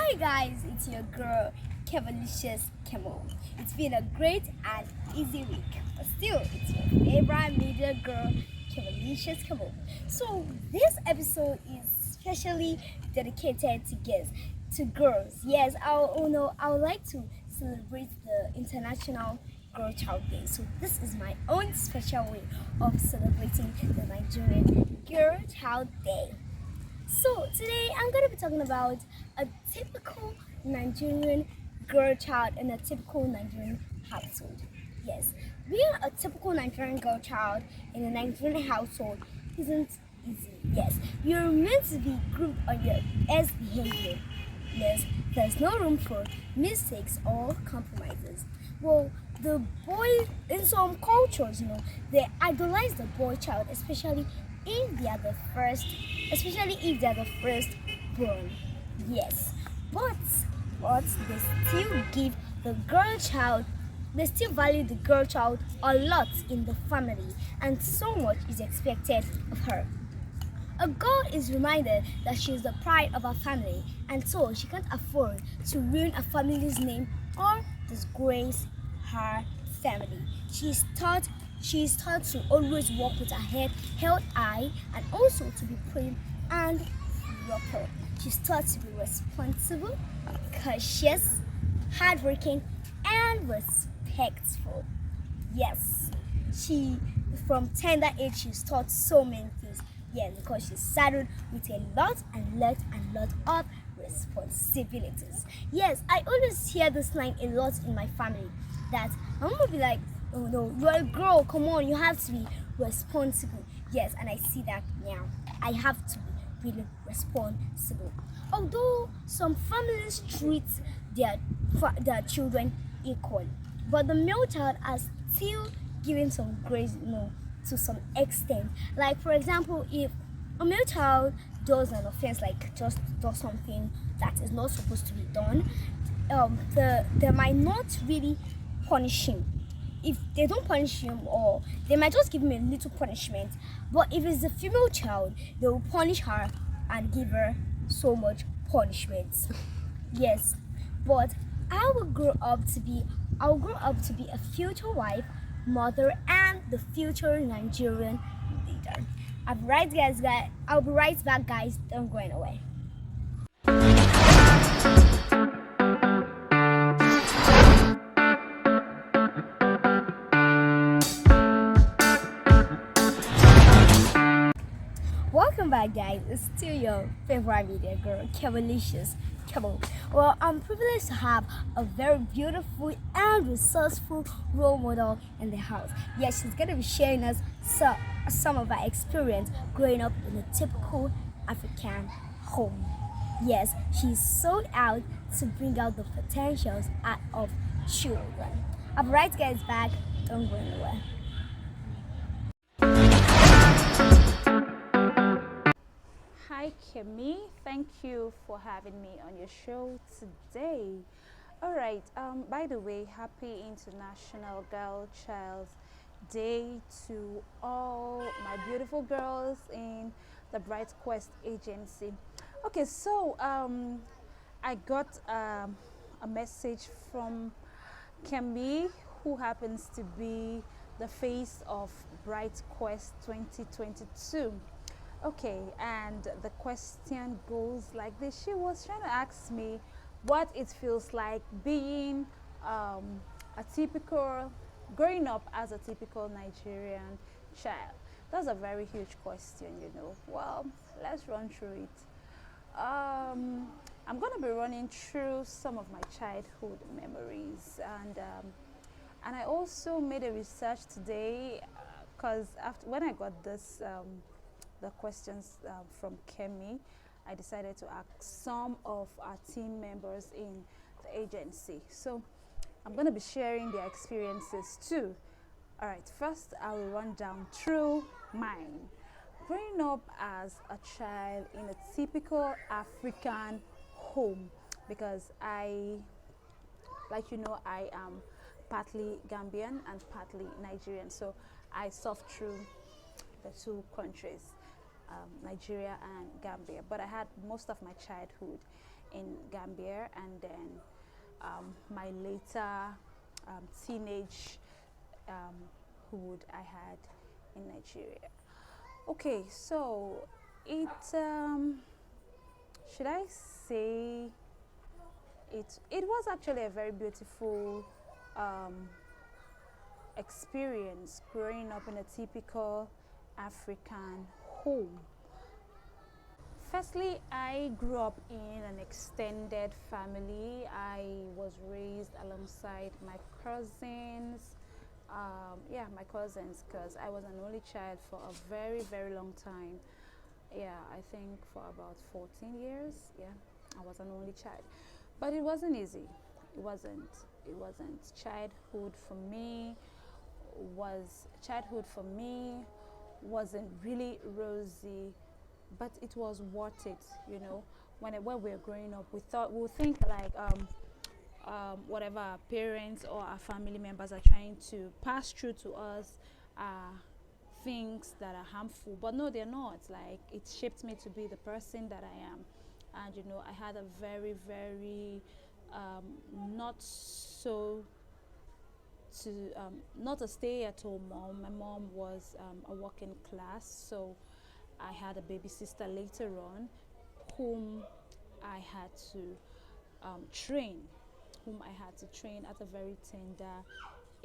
Hi guys, it's your girl, Kevalicious Kemo. It's been a great and easy week, but still, it's your favorite media girl, Kevalicious Kemo. So this episode is specially dedicated to girls. Yes, I would like to celebrate the International Girl Child Day. So this is my own special way of celebrating the Nigerian Girl Child Day. So today I'm going to be talking about a typical Nigerian girl child in a typical Nigerian household. Yes, being a typical Nigerian girl child in a Nigerian household isn't easy. Yes, you're meant to be grouped on your best behavior. Yes, there's no room for mistakes or compromises. Well, the boy in some cultures, they idolize the boy child, if they are the first, especially if they are the first born. Yes, but they still give the girl child. They still value the girl child a lot in the family, and so much is expected of her. A girl is reminded that she is the pride of her family, and so she can't afford to ruin a family's name or disgrace her family. She is taught to always walk with her head held high and also to be prim and proper. She's taught to be responsible, cautious, hardworking, and respectful. Yes, she from tender age she's taught so many things. Yes, because she's saddled with a lot of responsibilities. Yes, I always hear this line a lot in my family that my mom will be like, "Oh no, you're a girl. Come on, you have to be responsible." Yes, and I see that now. I have to be really responsible. Although some families treat their children equally, but the male child has still given some grace, to some extent. Like for example, if a male child does an offense, like just does something that is not supposed to be done, they might not really punish him. If they don't punish him, or they might just give him a little punishment. But if it's a female child, they will punish her and give her so much punishment. Yes, but I will grow up to be a future wife, mother, and the future Nigerian leader. I'll be right back, guys. Don't go away. Welcome back, guys. It's still your favorite media girl, Kevalicious Kevo. Well, I'm privileged to have a very beautiful and resourceful role model in the house. Yes, she's going to be sharing us some of her experience growing up in a typical African home. Yes, she's sold out to bring out the potentials out of children. I'll be right, guys, back. Don't go anywhere. Hi, Kemi. Thank you for having me on your show today. All right. By the way, happy International Girl Child Day to all my beautiful girls in the Bright Quest Agency. Okay, so I got a message from Kemi, who happens to be the face of Bright Quest 2022. Okay, and the question goes like this. She was trying to ask me what it feels like being a typical, growing up as a typical Nigerian child. That's a very huge question. Well, let's run through it. I'm going to be running through some of my childhood memories, and I also made a research today because after when I got this the questions from Kemi, I decided to ask some of our team members in the agency. So I'm going to be sharing their experiences too. All right, first I will run down through mine. Growing up as a child in a typical African home, because I am partly Gambian and partly Nigerian, so I surfed through the two countries, Nigeria and Gambia. But I had most of my childhood in Gambia, and then my later teenage um, hood I had in Nigeria. Okay, so it should I say it was actually a very beautiful um, experience growing up in a typical African home. Firstly, I grew up in an extended family. I was raised alongside my cousins. Yeah, my cousins, because I was an only child for a very, very long time. Yeah, I think for about 14 years. Yeah, I was an only child. But it wasn't easy. It wasn't. It wasn't. Childhood for me wasn't really rosy, but it was worth it. You know, when we were growing up, we would think like whatever our parents or our family members are trying to pass through to us are things that are harmful, but no, they're not. Like, it shaped me to be the person that I am. And I had a very, very not so to not a stay-at-home mom. My mom was a working class, so I had a baby sister later on, whom I had to train, whom I had to train at a very tender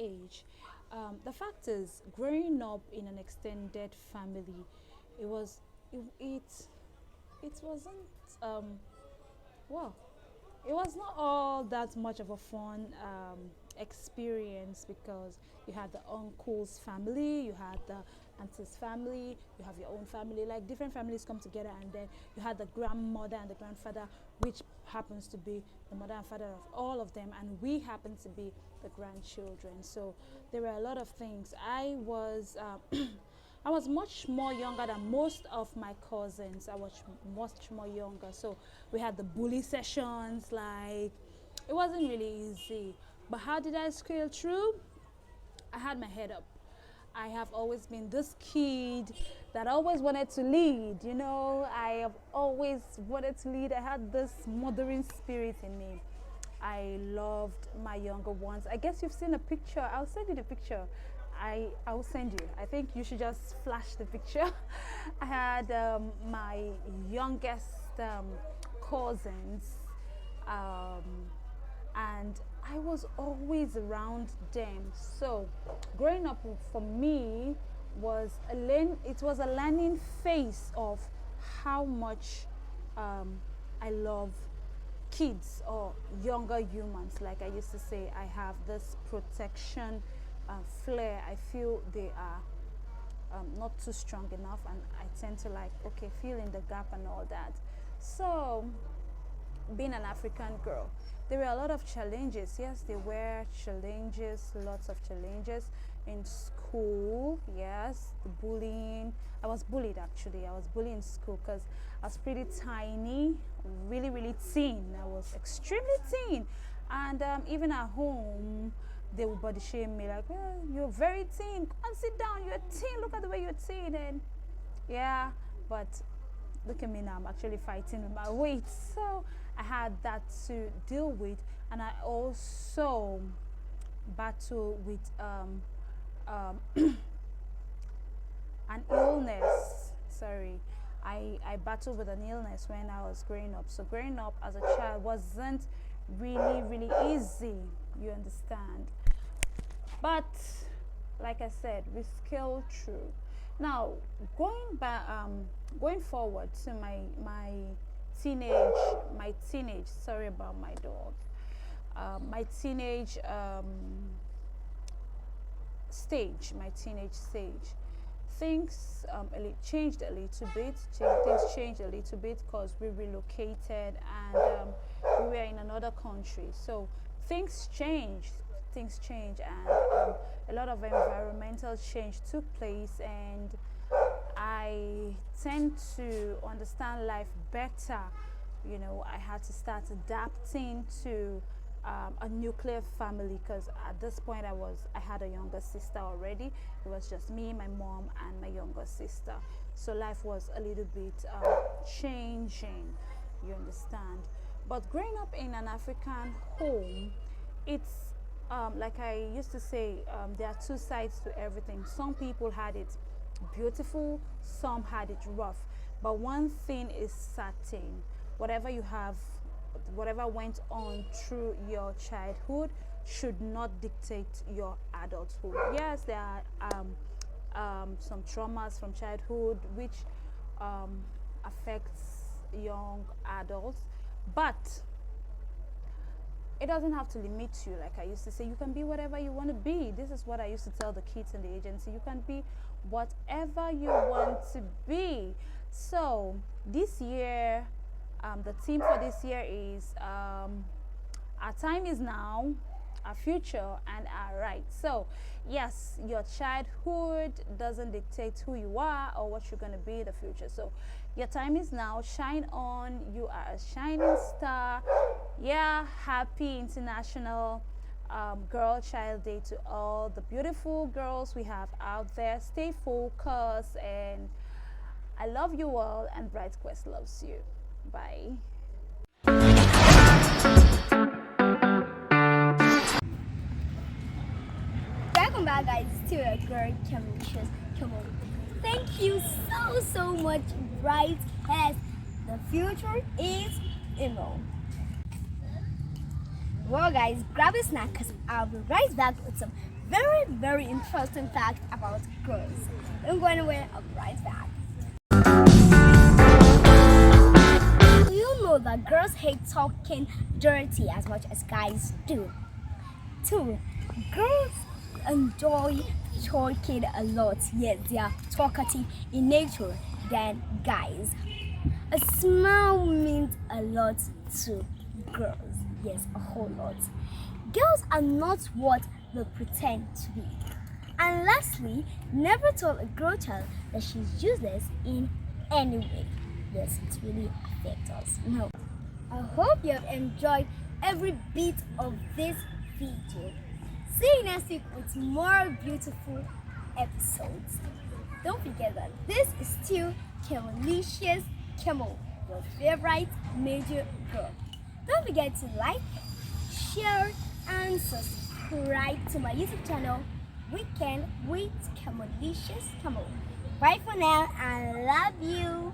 age. The fact is, growing up in an extended family, it was it wasn't well, it was not all that much of a fun experience, because you had the uncle's family, you had the auntie's family, you have your own family, like different families come together, and then you had the grandmother and the grandfather, which happens to be the mother and father of all of them, and we happen to be the grandchildren. So there were a lot of things. I was much more younger than most of my cousins. I was much more younger. So we had the bully sessions, like, it wasn't really easy. But how did I scale through? I had my head up. I have always been this kid that always wanted to lead. I have always wanted to lead. I had this mothering spirit in me. I loved my younger ones. I guess you've seen a picture. I'll send you the picture. I will send you. I think you should just flash the picture. I had my youngest cousins, um, and I was always around them. So growing up for me it was a learning phase of how much I love kids or younger humans. Like I used to say, I have this protection flair. I feel they are not too strong enough, and I tend to, like, okay, fill in the gap and all that. So being an African girl, there were a lot of challenges. Yes, there were challenges, lots of challenges in school. Yes, the bullying. I was bullied, actually. I was bullied in school because I was pretty tiny, really, really thin. I was extremely thin. And even at home, they would body shame me, like, "Oh, you're very thin. Come on, sit down. You're thin. Look at the way you're thin." And yeah, but look at me now. I'm actually fighting with my weight. So I had that to deal with, and I also battle with an illness. Sorry, I battled with an illness when I was growing up. So growing up as a child wasn't really, really easy. You understand? But like I said, we scaled through. Now, going forward to my teenage. Sorry about my dog. My teenage stage. My teenage stage. Things changed a little bit. Things changed a little bit because we relocated, and we were in another country. So things changed. And a lot of environmental change took place, and I tend to understand life better. I had to start adapting to a nuclear family, because at this point I had a younger sister already. It was just me, my mom, and my younger sister. So life was a little bit changing. You understand? But growing up in an African home, it's like I used to say, there are two sides to everything. Some people had it beautiful, some had it rough. But one thing is certain: whatever you have, whatever went on through your childhood, should not dictate your adulthood. Yes, there are some traumas from childhood which um, affects young adults, but it doesn't have to limit you. Like I used to say, you can be whatever you want to be. This is what I used to tell the kids in the agency: you can be whatever you want to be. So this year, the theme for this year is our time is now, our future, and our right. So yes, your childhood doesn't dictate who you are or what you're going to be in the future. So your time is now. Shine on. You are a shining star. Yeah, happy International Girl Child Day to all the beautiful girls we have out there. Stay focused, and I love you all, and Bright Quest loves you. Bye. Welcome back, guys, to a girl Camelicious. Come on. Thank you so much, Bright as the future is emo. Well, guys, grab a snack because I'll be right back with some very interesting facts about girls. Don't go anywhere, I'll be right back. Do you know that girls hate talking dirty as much as guys do? 2. Girls enjoy talking a lot, yet they are talkative in nature than guys. A smile means a lot to girls. Yes, a whole lot. Girls are not what they pretend to be. And lastly, never tell a girl child that she's useless in any way. Yes, it really affects us. No. I hope you have enjoyed every bit of this video. See you next week with more beautiful episodes. Don't forget that this is still Camelicious Camel, your favorite major girl. Don't forget to like, share, and subscribe to my YouTube channel, Weekend with Camelicious Camel. Bye for now, and love you.